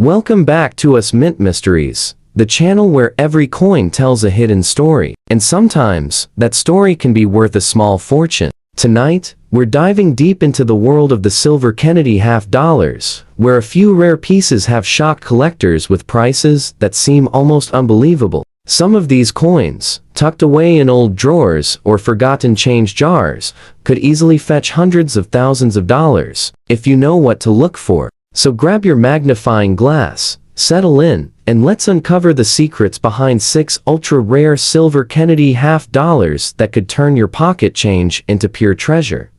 Welcome back to Us Mint Mysteries, the channel where every coin tells a hidden story, and sometimes, that story can be worth a small fortune. Tonight, we're diving deep into the world of the silver Kennedy $50, where a few rare pieces have shocked collectors with prices that seem almost unbelievable. Some of these coins, tucked away in old drawers or forgotten change jars, could easily fetch hundreds of thousands of dollars, if you know what to look for. So grab your magnifying glass, settle in, and let's uncover the secrets behind 6 ultra-rare silver Kennedy $50 that could turn your pocket change into pure treasure.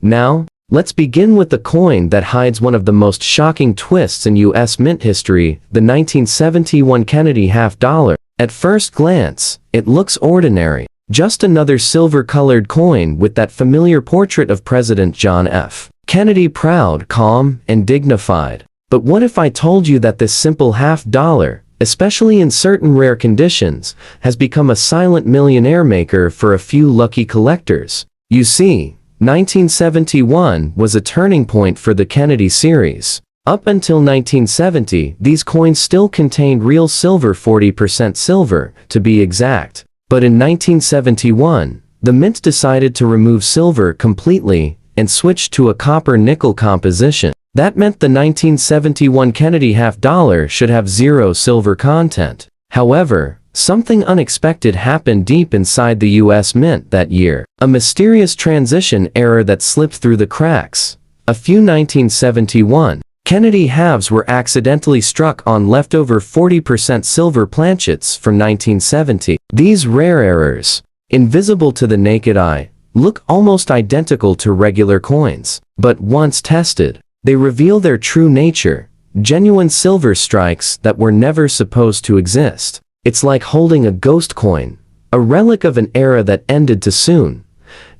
Now, let's begin with the coin that hides one of the most shocking twists in U.S. mint history, the 1971 Kennedy $50. At first glance, it looks ordinary, just another silver-colored coin with that familiar portrait of President John F. Kennedy, proud, calm, and dignified. But what if I told you that this simple $50, especially in certain rare conditions, has become a silent millionaire maker for a few lucky collectors? You see, 1971 was a turning point for the Kennedy series. Up until 1970, these coins still contained real silver, 40% silver, to be exact. But in 1971, the mint decided to remove silver completely and switched to a copper-nickel composition. That meant the 1971 Kennedy $50 should have 0 silver content. However, something unexpected happened deep inside the U.S. Mint that year. A mysterious transition error that slipped through the cracks. A few 1971 Kennedy halves were accidentally struck on leftover 40% silver planchets from 1970. These rare errors, invisible to the naked eye, look almost identical to regular coins. But once tested, they reveal their true nature, genuine silver strikes that were never supposed to exist. It's like holding a ghost coin, a relic of an era that ended too soon.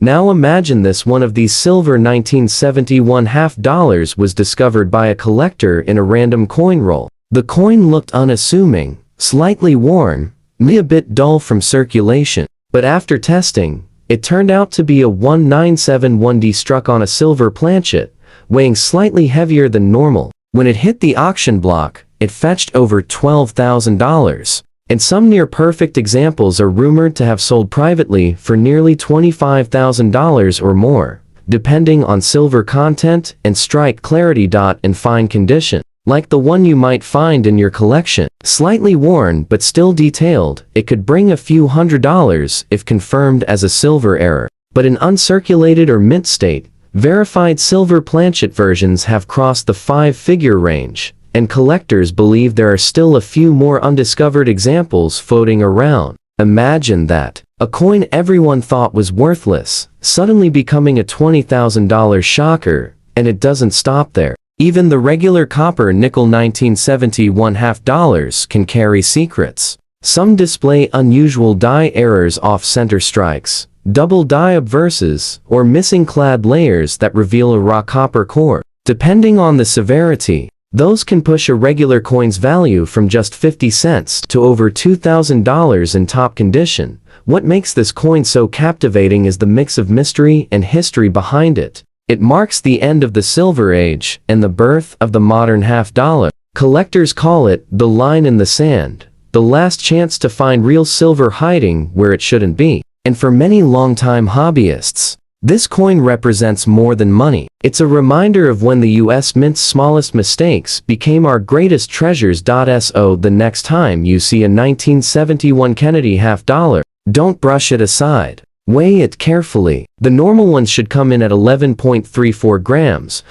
Now imagine this: one of these silver 1971 $50 was discovered by a collector in a random coin roll. The coin looked unassuming, slightly worn, maybe a bit dull from circulation. But after testing, it turned out to be a 1971D struck on a silver planchet, weighing slightly heavier than normal. When it hit the auction block, it fetched over $12,000. And some near-perfect examples are rumored to have sold privately for nearly $25,000 or more, depending on silver content and strike clarity. And fine condition, like the one you might find in your collection. Slightly worn but still detailed, it could bring a few $100s if confirmed as a silver error. But in uncirculated or mint state, verified silver planchet versions have crossed the 5-figure range, and collectors believe there are still a few more undiscovered examples floating around. Imagine that. A coin everyone thought was worthless, suddenly becoming a $20,000 shocker, and it doesn't stop there. Even the regular copper-nickel 1971 $50 can carry secrets. Some display unusual die errors, off-center strikes, double die obverses, or missing clad layers that reveal a raw copper core. Depending on the severity, those can push a regular coin's value from just 50 cents to over $2,000 in top condition. What makes this coin so captivating is the mix of mystery and history behind it. It marks the end of the Silver Age and the birth of the modern $50. Collectors call it the line in the sand, the last chance to find real silver hiding where it shouldn't be. And for many longtime hobbyists, this coin represents more than money. It's a reminder of when the U.S. Mint's smallest mistakes became our greatest treasures. So the next time you see a 1971 Kennedy $50, don't brush it aside. Weigh it carefully. The normal ones should come in at 11.34 grams,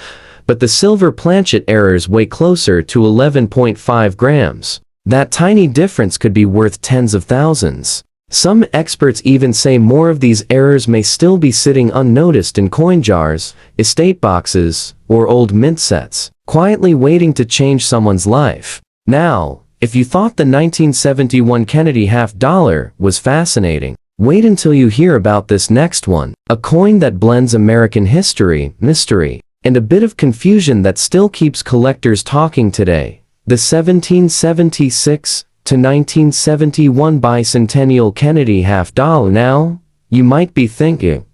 but the silver planchet errors weigh closer to 11.5 grams. That tiny difference could be worth tens of thousands. Some experts even say more of these errors may still be sitting unnoticed in coin jars, estate boxes, or old mint sets, quietly waiting to change someone's life. Now, if you thought the 1971 Kennedy $50 was fascinating, wait until you hear about this next one. A coin that blends American history, mystery, and a bit of confusion that still keeps collectors talking today. The 1776 to 1971 Bicentennial Kennedy $50. Now, you might be thinking,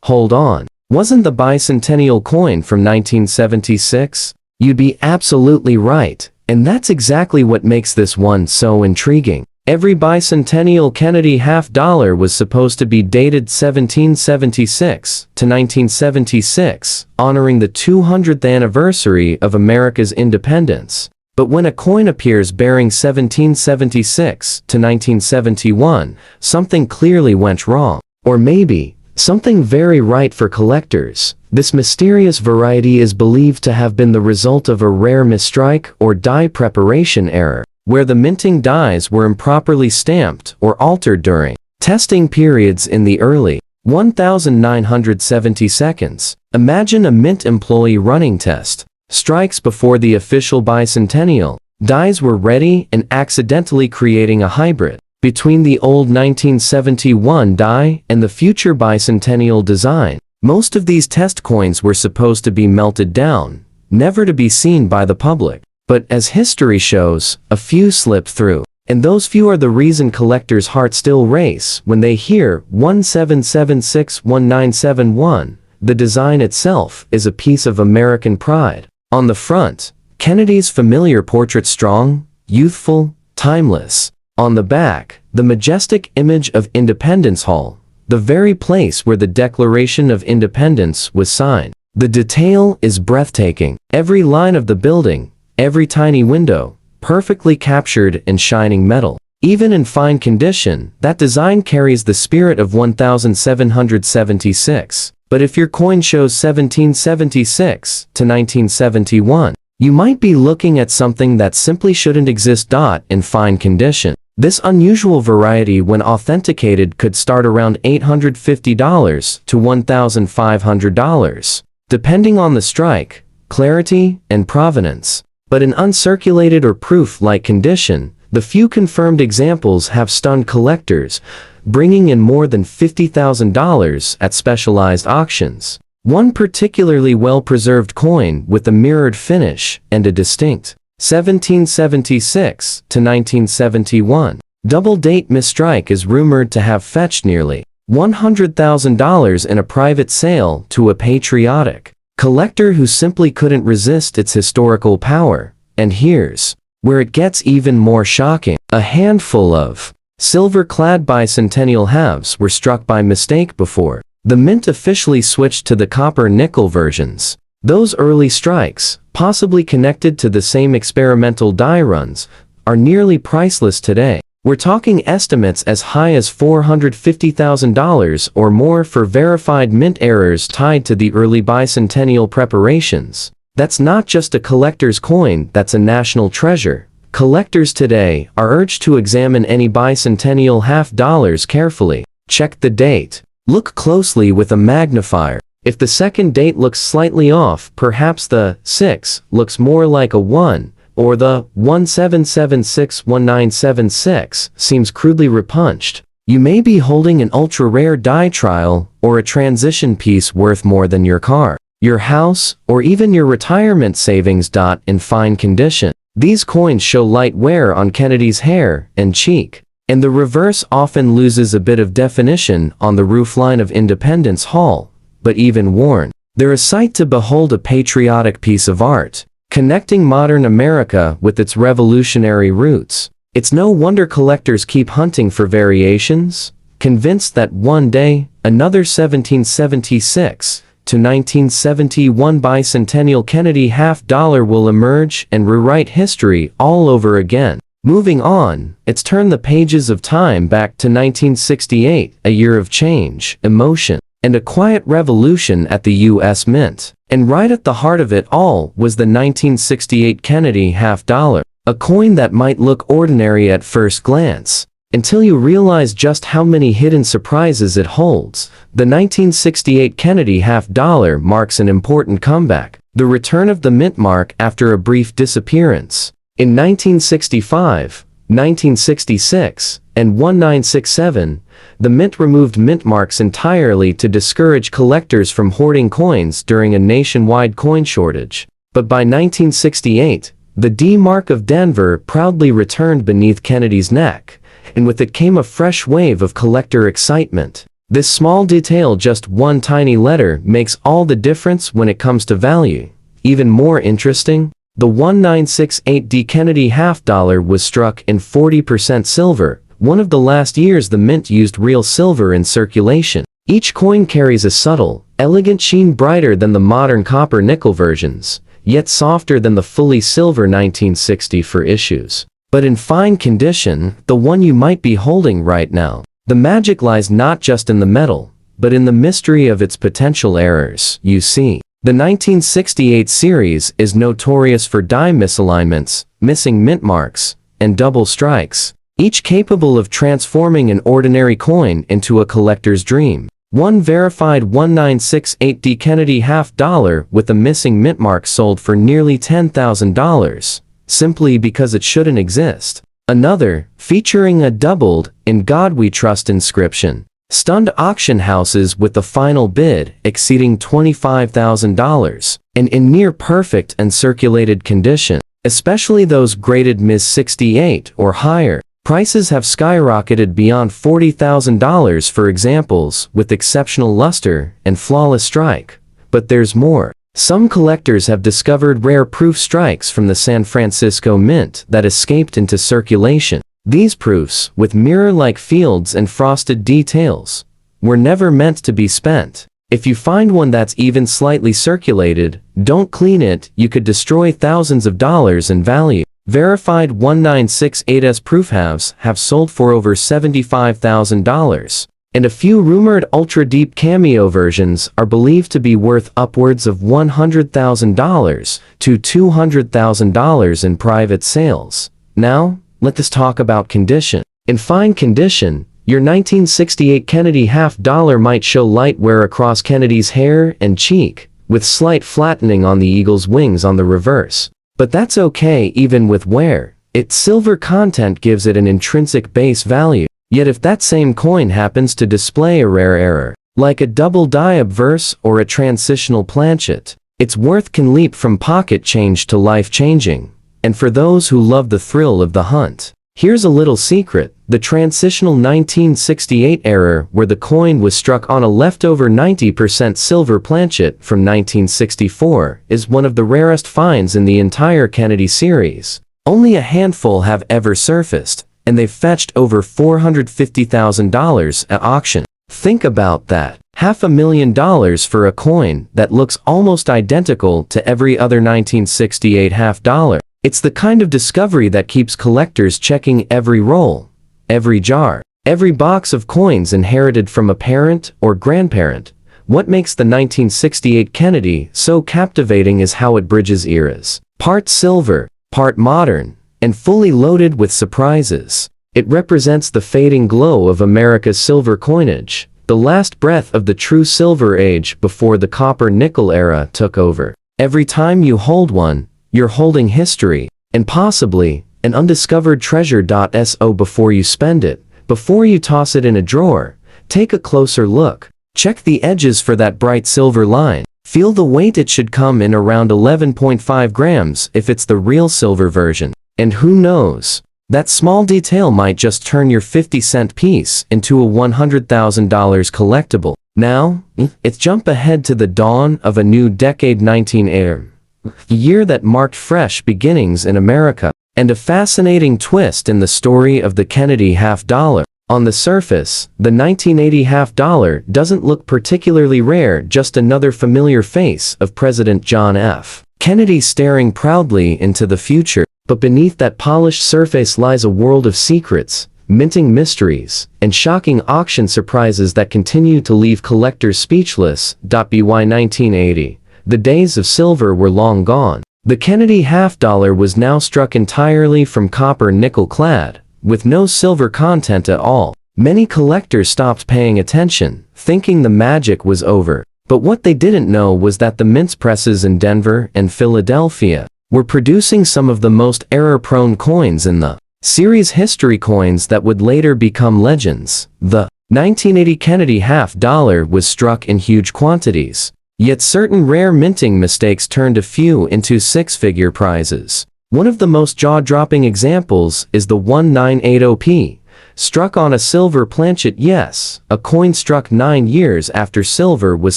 hold on, wasn't the Bicentennial coin from 1976? You'd be absolutely right. And that's exactly what makes this one so intriguing. Every bicentennial Kennedy half-dollar was supposed to be dated 1776 to 1976, honoring the 200th anniversary of America's independence. But when a coin appears bearing 1776 to 1971, something clearly went wrong. Or maybe, something very right for collectors. This mysterious variety is believed to have been the result of a rare mistrike or die preparation error, where the minting dies were improperly stamped or altered during testing periods in the early 1970s. Imagine a mint employee running test strikes before the official bicentennial. Dies were ready and accidentally creating a hybrid between the old 1971 die and the future bicentennial design. Most of these test coins were supposed to be melted down, never to be seen by the public. But as history shows, a few slipped through. And those few are the reason collectors' hearts still race when they hear 17761971. The design itself is a piece of American pride. On the front, Kennedy's familiar portrait, strong, youthful, timeless. On the back, the majestic image of Independence Hall, the very place where the Declaration of Independence was signed. The detail is breathtaking. Every line of the building, every tiny window, perfectly captured in shining metal. Even in fine condition, that design carries the spirit of 1776. But if your coin shows 1776 to 1971, you might be looking at something that simply shouldn't exist. In fine condition. This unusual variety, when authenticated, could start around $850 to $1,500, depending on the strike, clarity, and provenance. But in uncirculated or proof-like condition, the few confirmed examples have stunned collectors, bringing in more than $50,000 at specialized auctions. One particularly well-preserved coin with a mirrored finish and a distinct 1776 to 1971 double-date mistrike is rumored to have fetched nearly $100,000 in a private sale to a patriotic collector who simply couldn't resist its historical power. And here's where it gets even more shocking. A handful of silver-clad bicentennial halves were struck by mistake before the mint officially switched to the copper-nickel versions. Those early strikes, possibly connected to the same experimental die runs, are nearly priceless today. We're talking estimates as high as $450,000 or more for verified mint errors tied to the early bicentennial preparations. That's not just a collector's coin, that's a national treasure. Collectors today are urged to examine any bicentennial half-dollars carefully. Check the date. Look closely with a magnifier. If the second date looks slightly off, perhaps the 6 looks more like a 1, or the 17761976 seems crudely repunched. You may be holding an ultra-rare die trial or a transition piece worth more than your car, your house, or even your retirement savings. In fine condition, these coins show light wear on Kennedy's hair and cheek, and the reverse often loses a bit of definition on the roofline of Independence Hall. But even worn, they're a sight to behold, a patriotic piece of art, connecting modern America with its revolutionary roots. It's no wonder collectors keep hunting for variations, convinced that one day, another 1776 to 1971 bicentennial Kennedy half-dollar will emerge and rewrite history all over again. Moving on, it's turned the pages of time back to 1968, a year of change, emotion, and a quiet revolution at the U.S. Mint. And right at the heart of it all was the 1968 Kennedy half-dollar, a coin that might look ordinary at first glance, until you realize just how many hidden surprises it holds. The 1968 Kennedy half-dollar marks an important comeback, the return of the mint mark after a brief disappearance. In 1965, 1966, and 1967, the mint removed mint marks entirely to discourage collectors from hoarding coins during a nationwide coin shortage. But by 1968, the D mark of Denver proudly returned beneath Kennedy's neck, and with it came a fresh wave of collector excitement. This small detail, just one tiny letter, makes all the difference when it comes to value. Even more interesting, The 1968 Kennedy half-dollar was struck in 40% silver, one of the last years the mint used real silver in circulation. Each coin carries a subtle, elegant sheen brighter than the modern copper-nickel versions, yet softer than the fully silver 1960 for issues. But in fine condition, the one you might be holding right now. The magic lies not just in the metal, but in the mystery of its potential errors. You see, the 1968 series is notorious for die misalignments, missing mint marks, and double strikes, each capable of transforming an ordinary coin into a collector's dream. One verified 1968 Kennedy half-dollar with a missing mint mark sold for nearly $10,000, simply because it shouldn't exist. Another, featuring a doubled, "In God We Trust" inscription, stunned auction houses with the final bid exceeding $25,000, and in near-perfect and circulated condition, especially those graded Ms. 68 or higher. Prices have skyrocketed beyond $40,000 for examples with exceptional luster and flawless strike. But there's more. Some collectors have discovered rare proof strikes from the San Francisco Mint that escaped into circulation. These proofs, with mirror-like fields and frosted details, were never meant to be spent. If you find one that's even slightly circulated, don't clean it, you could destroy thousands of dollars in value. Verified 1968's proof halves have sold for over $75,000, and a few rumored ultra-deep cameo versions are believed to be worth upwards of $100,000 to $200,000 in private sales. Now, let's talk about condition. In fine condition, your 1968 Kennedy half-dollar might show light wear across Kennedy's hair and cheek, with slight flattening on the eagle's wings on the reverse. But that's okay even with wear. Its silver content gives it an intrinsic base value. Yet if that same coin happens to display a rare error, like a double die obverse or a transitional planchet, its worth can leap from pocket change to life-changing. And for those who love the thrill of the hunt, here's a little secret. The transitional 1968 error where the coin was struck on a leftover 90% silver planchet from 1964 is one of the rarest finds in the entire Kennedy series. Only a handful have ever surfaced, and they've fetched over $450,000 at auction. Think about that. $500,000 for a coin that looks almost identical to every other 1968 half-dollar. It's the kind of discovery that keeps collectors checking every roll, every jar, every box of coins inherited from a parent or grandparent. What makes the 1968 Kennedy so captivating is how it bridges eras. Part silver, part modern, and fully loaded with surprises. It represents the fading glow of America's silver coinage, the last breath of the true silver age before the copper-nickel era took over. Every time you hold one, you're holding history, and possibly an undiscovered treasure. So before you spend it, before you toss it in a drawer, take a closer look. Check the edges for that bright silver line. Feel the weight. It should come in around 11.5 grams if it's the real silver version. And who knows, that small detail might just turn your 50-cent piece into a $100,000 collectible. Now, let's jump ahead to the dawn of a new decade. 1980. A year that marked fresh beginnings in America, and a fascinating twist in the story of the Kennedy half-dollar. On the surface, the 1980 half-dollar doesn't look particularly rare, just another familiar face of President John F. Kennedy staring proudly into the future. But beneath that polished surface lies a world of secrets, minting mysteries, and shocking auction surprises that continue to leave collectors speechless. By 1980. The days of silver were long gone. The Kennedy half-dollar was now struck entirely from copper nickel-clad, with no silver content at all. Many collectors stopped paying attention, thinking the magic was over. But what they didn't know was that the mint presses in Denver and Philadelphia were producing some of the most error-prone coins in the series, history coins that would later become legends. The 1980 Kennedy half-dollar was struck in huge quantities. Yet certain rare minting mistakes turned a few into six-figure prizes. One of the most jaw-dropping examples is the 1980p, struck on a silver planchet. Yes, a coin struck 9 years after silver was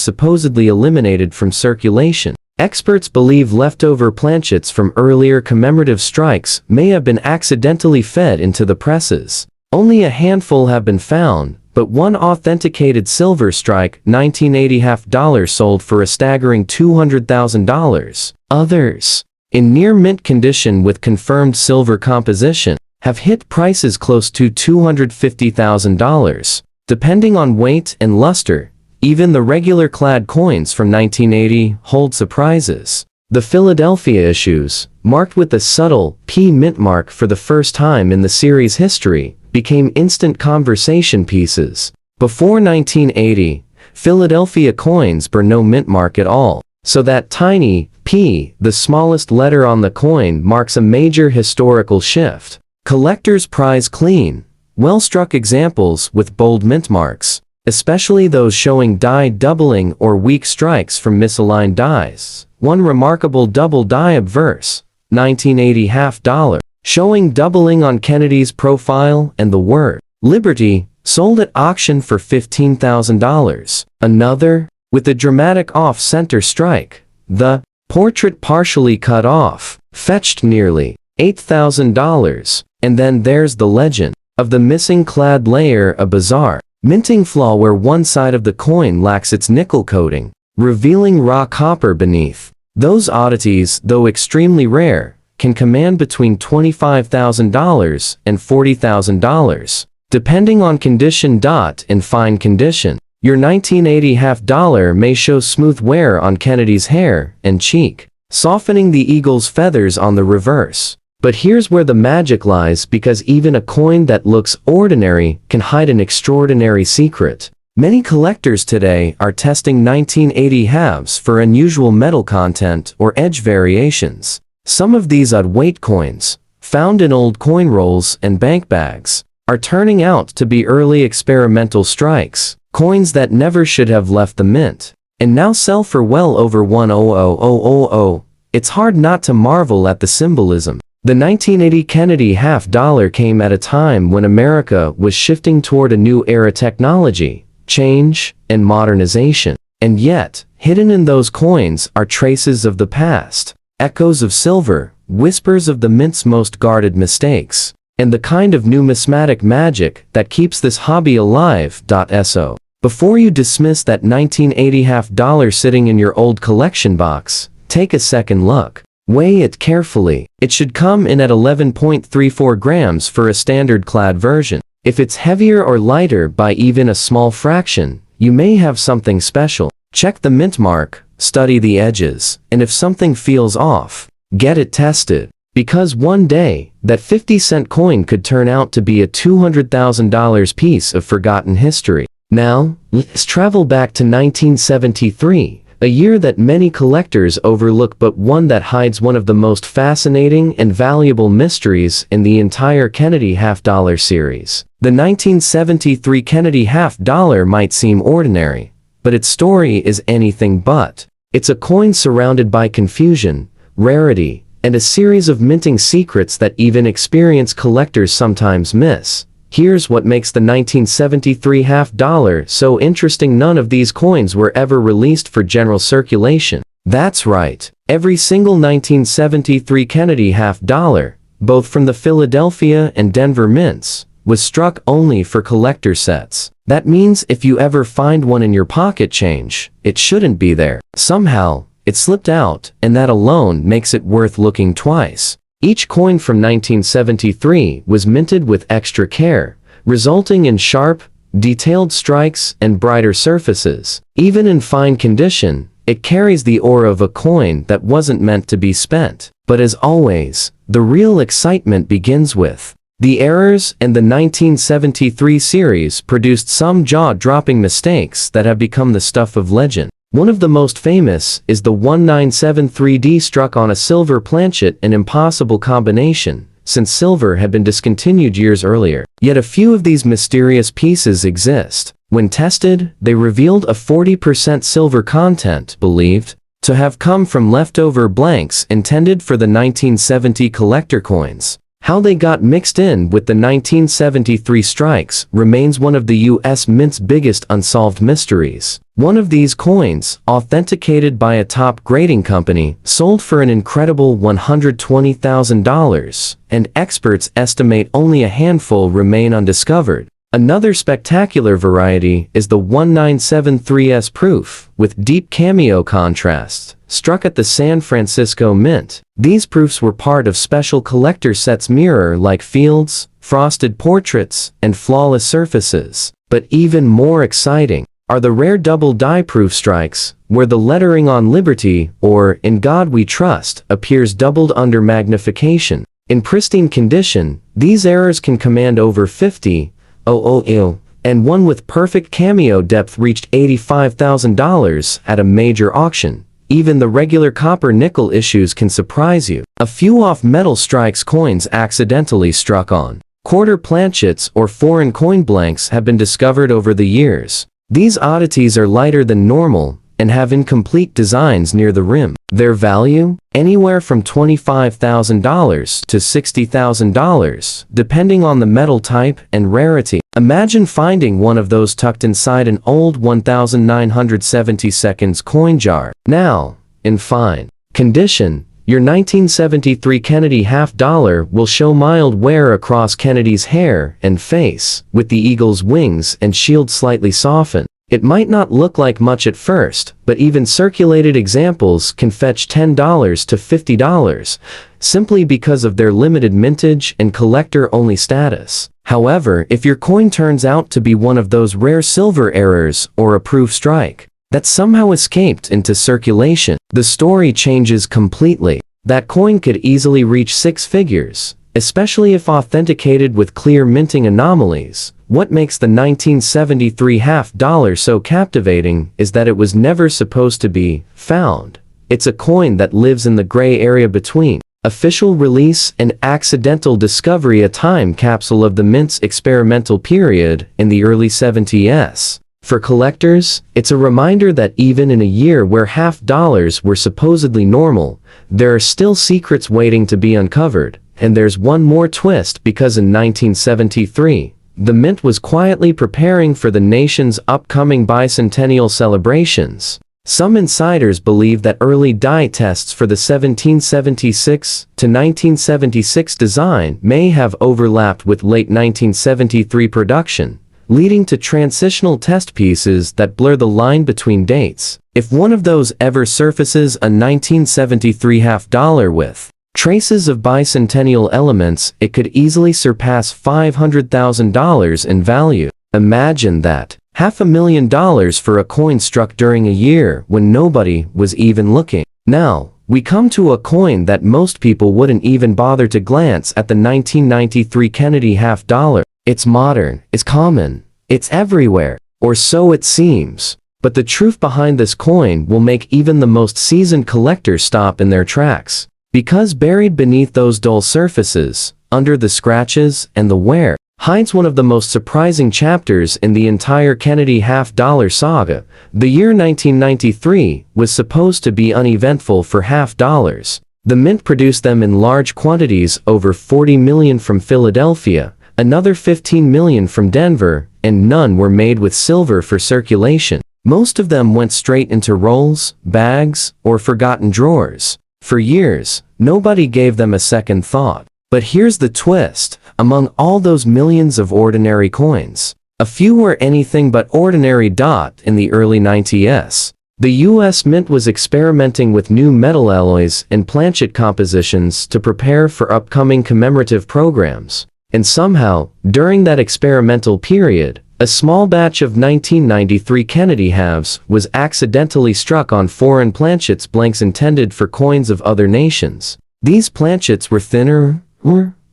supposedly eliminated from circulation. Experts believe leftover planchets from earlier commemorative strikes may have been accidentally fed into the presses. Only a handful have been found, but one authenticated silver strike, 1980 $50, sold for a staggering $200,000. Others, in near-mint condition with confirmed silver composition, have hit prices close to $250,000. Depending on weight and luster, even the regular clad coins from 1980 hold surprises. The Philadelphia issues, marked with the subtle P mint mark for the first time in the series' history, became instant conversation pieces. Before 1980, Philadelphia coins bore no mint mark at all, so that tiny P, the smallest letter on the coin, marks a major historical shift. Collectors prize clean, well-struck examples with bold mint marks, especially those showing die doubling or weak strikes from misaligned dies. One remarkable double die obverse, 1980 $50, showing doubling on Kennedy's profile and the word Liberty, sold at auction for $15,000. Another, with a dramatic off-center strike, the portrait partially cut off, fetched nearly $8,000. And then there's the legend of the missing clad layer, a bizarre minting flaw where one side of the coin lacks its nickel coating, revealing raw copper beneath. Those oddities, though extremely rare, can command between $25,000 and $40,000, depending on condition. In fine condition, your 1980 $50 may show smooth wear on Kennedy's hair and cheek, softening the eagle's feathers on the reverse. But here's where the magic lies, because even a coin that looks ordinary can hide an extraordinary secret. Many collectors today are testing 1980 halves for unusual metal content or edge variations. Some of these odd weight coins, found in old coin rolls and bank bags, are turning out to be early experimental strikes, coins that never should have left the mint, and now sell for well over $100,000. It's hard not to marvel at the symbolism. The 1980 Kennedy $50 came at a time when America was shifting toward a new era: technology, change, and modernization. And yet, hidden in those coins are traces of the past, echoes of silver, whispers of the mint's most guarded mistakes, and the kind of numismatic magic that keeps this hobby alive. So, before you dismiss that 1980 $50 sitting in your old collection box, take a second look. Weigh it carefully. It should come in at 11.34 grams for a standard clad version. If it's heavier or lighter by even a small fraction, you may have something special. Check the mint mark, study the edges, and if something feels off, get it tested. Because one day, that 50-cent coin could turn out to be a $200,000 piece of forgotten history. Now, let's travel back to 1973. A year that many collectors overlook, but one that hides one of the most fascinating and valuable mysteries in the entire Kennedy $50 series. The 1973 Kennedy $50 might seem ordinary, but its story is anything but. It's a coin surrounded by confusion, rarity, and a series of minting secrets that even experienced collectors sometimes miss. Here's what makes the 1973 $50 so interesting: none of these coins were ever released for general circulation. That's right, every single 1973 Kennedy $50, both from the Philadelphia and Denver mints, was struck only for collector sets. That means if you ever find one in your pocket change, it shouldn't be there. Somehow, it slipped out, and that alone makes it worth looking twice. Each coin from 1973 was minted with extra care, resulting in sharp, detailed strikes and brighter surfaces. Even in fine condition, it carries the aura of a coin that wasn't meant to be spent. But as always, the real excitement begins with the errors, and the 1973 series produced some jaw-dropping mistakes that have become the stuff of legend. One of the most famous is the 1973D struck on a silver planchet, an impossible combination, since silver had been discontinued years earlier. Yet a few of these mysterious pieces exist. When tested, they revealed a 40% silver content, believed to have come from leftover blanks intended for the 1970 collector coins. How they got mixed in with the 1973 strikes remains one of the U.S. Mint's biggest unsolved mysteries. One of these coins, authenticated by a top grading company, sold for an incredible $120,000, and experts estimate only a handful remain undiscovered. Another spectacular variety is the 1973S proof, with deep cameo contrast, struck at the San Francisco Mint. These proofs were part of special collector sets mirror-like fields, frosted portraits, and flawless surfaces. But even more exciting are the rare double die proof strikes, where the lettering on Liberty, or In God We Trust, appears doubled under magnification. In pristine condition, these errors can command over 50, and one with perfect cameo depth reached $85,000 at a major auction. Even the regular copper-nickel issues can surprise you. A few off-metal strikes coins accidentally struck on quarter planchets or foreign coin blanks have been discovered over the years. These oddities are lighter than normal and have incomplete designs near the rim. Their value? Anywhere from $25,000 to $60,000, depending on the metal type and rarity. Imagine finding one of those tucked inside an old 1972 coin jar. Now, in fine condition, your 1973 Kennedy half-dollar will show mild wear across Kennedy's hair and face, with the eagle's wings and shield slightly softened. It might not look like much at first, but even circulated examples can fetch $10 to $50, simply because of their limited mintage and collector-only status. However, if your coin turns out to be one of those rare silver errors or a proof strike that somehow escaped into circulation, the story changes completely. That coin could easily reach six figures, especially if authenticated with clear minting anomalies. What makes the 1973 half-dollar so captivating is that it was never supposed to be found. It's a coin that lives in the gray area between official release and accidental discovery, a time capsule of the Mint's experimental period in the early 70s. For collectors, it's a reminder that even in a year where half-dollars were supposedly normal, there are still secrets waiting to be uncovered. And there's one more twist, because in 1973, the Mint was quietly preparing for the nation's upcoming bicentennial celebrations. Some insiders believe that early die tests for the 1776 to 1976 design may have overlapped with late 1973 production, leading to transitional test pieces that blur the line between dates. If one of those ever surfaces a 1973 half-dollar with traces of bicentennial elements, it could easily surpass $500,000 in value. Imagine that. $500,000 for a coin struck during a year when nobody was even looking. Now, we come to a coin that most people wouldn't even bother to glance at: the 1993 Kennedy half-dollar. It's modern, it's common, it's everywhere, or so it seems. But the truth behind this coin will make even the most seasoned collectors stop in their tracks. Because buried beneath those dull surfaces, under the scratches and the wear, hides one of the most surprising chapters in the entire Kennedy half-dollar saga. The year 1993 was supposed to be uneventful for half-dollars. The Mint produced them in large quantities, over 40 million from Philadelphia, another 15 million from Denver, and none were made with silver for circulation. Most of them went straight into rolls, bags, or forgotten drawers. For years, nobody gave them a second thought. But here's the twist: among all those millions of ordinary coins, a few were anything but ordinary. In the early 90s, the US Mint was experimenting with new metal alloys and planchet compositions to prepare for upcoming commemorative programs. And somehow, during that experimental period, a small batch of 1993 Kennedy halves was accidentally struck on foreign planchets blanks intended for coins of other nations. These planchets were thinner,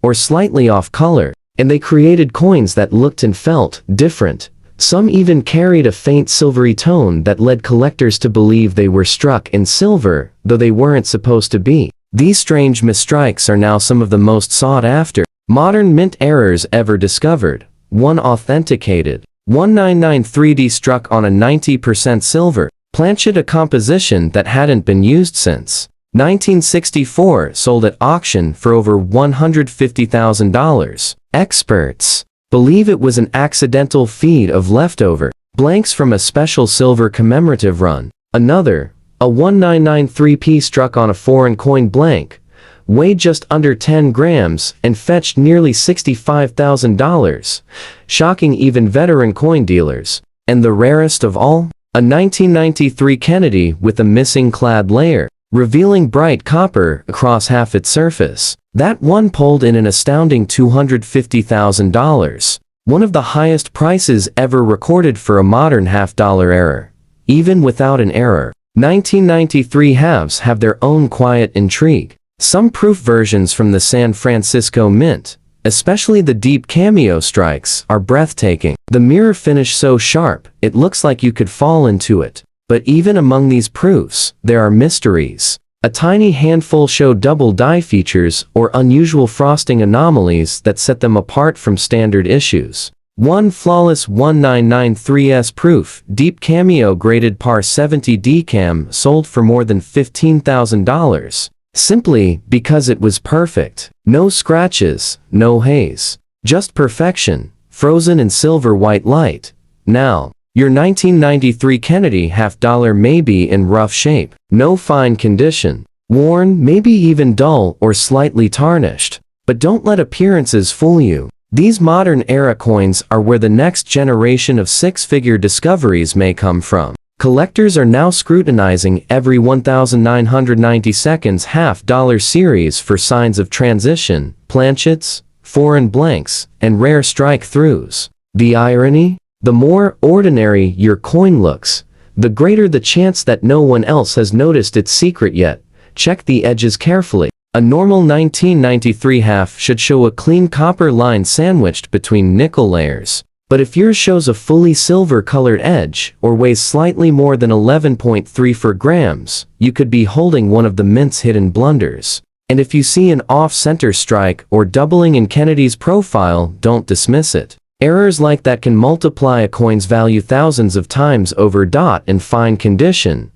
or slightly off color, and they created coins that looked and felt different. Some even carried a faint silvery tone that led collectors to believe they were struck in silver, though they weren't supposed to be. These strange mistrikes are now some of the most sought-after modern Mint errors ever discovered. One authenticated 1993D struck on a 90% silver planchet, a composition that hadn't been used since 1964, sold at auction for over $150,000. Experts believe it was an accidental feed of leftover blanks from a special silver commemorative run. Another, a 1993p struck on a foreign coin blank, weighed just under 10 grams and fetched nearly $65,000, shocking even veteran coin dealers. And the rarest of all? A 1993 Kennedy with a missing clad layer, revealing bright copper across half its surface. That one pulled in an astounding $250,000, one of the highest prices ever recorded for a modern half-dollar error. Even without an error, 1993 halves have their own quiet intrigue. Some proof versions from the San Francisco Mint, especially the deep cameo strikes, are breathtaking. The mirror finish so sharp, it looks like you could fall into it. But even among these proofs, there are mysteries. A tiny handful show double die features or unusual frosting anomalies that set them apart from standard issues. One flawless 1993S proof, deep cameo graded par 70 decam, sold for more than $15,000. Simply because it was perfect. No scratches, no haze. Just perfection, frozen in silver white light. Now, your 1993 Kennedy half-dollar may be in rough shape, no fine condition, worn, maybe even dull or slightly tarnished. But don't let appearances fool you. These modern-era coins are where the next generation of six-figure discoveries may come from. Collectors are now scrutinizing every 1990 seconds half-dollar series for signs of transition, planchets, foreign blanks, and rare strike-throughs. The irony? The more ordinary your coin looks, the greater the chance that no one else has noticed its secret yet. Check the edges carefully. A normal 1993 half should show a clean copper line sandwiched between nickel layers. But if yours shows a fully silver-colored edge or weighs slightly more than 11.34 grams, you could be holding one of the Mint's hidden blunders. And if you see an off-center strike or doubling in Kennedy's profile, don't dismiss it. Errors like that can multiply a coin's value thousands of times over. In fine condition,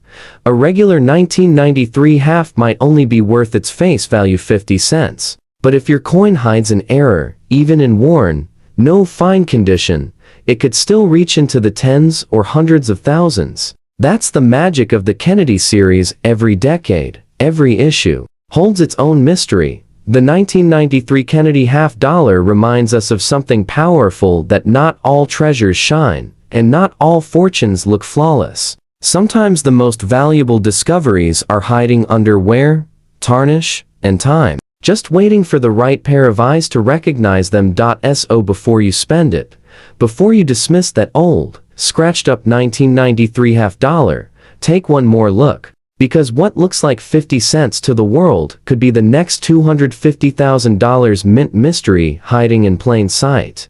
a regular 1993 half might only be worth its face value 50 cents. But if your coin hides an error, even in worn, no fine condition, it could still reach into the tens or hundreds of thousands. That's the magic of the Kennedy series. Every decade, every issue, holds its own mystery. The 1993 Kennedy half-dollar reminds us of something powerful, that not all treasures shine, and not all fortunes look flawless. Sometimes the most valuable discoveries are hiding under wear, tarnish, and time, just waiting for the right pair of eyes to recognize them. So before you spend it, before you dismiss that old, scratched up 1993 half-dollar, take one more look. Because what looks like 50 cents to the world could be the next $250,000 mint mystery hiding in plain sight.